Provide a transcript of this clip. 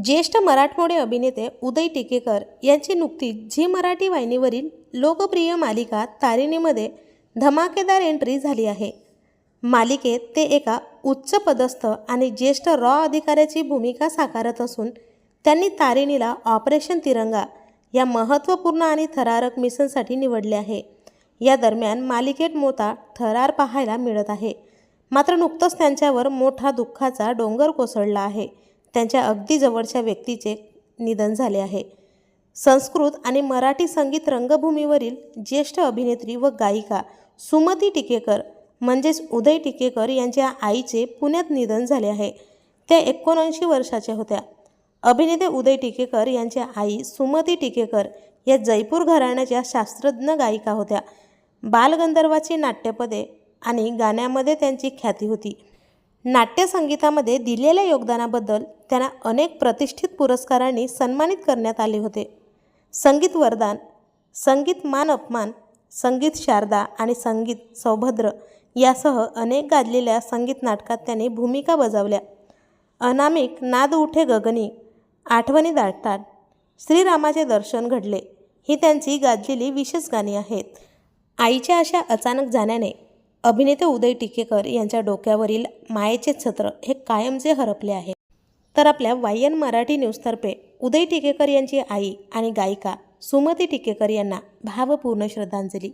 ज्येष्ठ मराठमोळे अभिनेते उदय टिकेकर यांची नुकतीच झी मराठी वाहिनीवरील लोकप्रिय मालिका तारिणीमध्ये धमाकेदार एंट्री झाली आहे। मालिकेत ते एका उच्चपदस्थ आणि ज्येष्ठ रॉ अधिकाऱ्याची भूमिका साकारत असून त्यांनी तारिणीला ऑपरेशन तिरंगा या महत्त्वपूर्ण आणि थरारक मिशनसाठी निवडले आहे। या दरम्यान मालिकेत मोठा थरार पाहायला मिळत आहे। मात्र नुकतंच त्यांच्यावर मोठा दुःखाचा डोंगर कोसळला आहे। त्यांच्या अगदी जवळच्या व्यक्तीचे निधन झाले आहे। संस्कृत आणि मराठी संगीत रंगभूमीवरील ज्येष्ठ अभिनेत्री व गायिका सुमती टिकेकर म्हणजेच उदय टिकेकर यांच्या आईचे पुण्यात निधन झाले आहे। त्या 79 वर्षाच्या होत्या। अभिनेते उदय टिकेकर यांच्या आई सुमती टिकेकर या जयपूर घराण्याच्या शास्त्रज्ञ गायिका होत्या। बालगंधर्वाची नाट्यपदे आणि गाण्यामध्ये त्यांची ख्याती होती। नाट्यसंगीतामध्ये दिलेल्या योगदानाबद्दल त्यांना अनेक प्रतिष्ठित पुरस्कारांनी सन्मानित करण्यात आले होते। संगीत वरदान, संगीत मान अपमान, संगीत शारदा आणि संगीत सौभद्र यासह अनेक गाजलेल्या संगीत नाटकात त्यांनी भूमिका बजावल्या। अनामिक नाद उठे गगनी, आठवणी दाटतात, श्रीरामाचे दर्शन घडले ही त्यांची गाजलेली विशेष गाणी आहेत। आईच्या अशा अचानक जाण्याने अभिनेते उदय टिकेकर यांच्या डोक्यावरील मायेचे छत्र हे कायमचे हरपले आहे। तर आपल्या वायन मराठी न्यूजतर्फे उदय टिकेकर यांची आई आणि गायिका सुमती टिकेकर यांना भावपूर्ण श्रद्धांजली।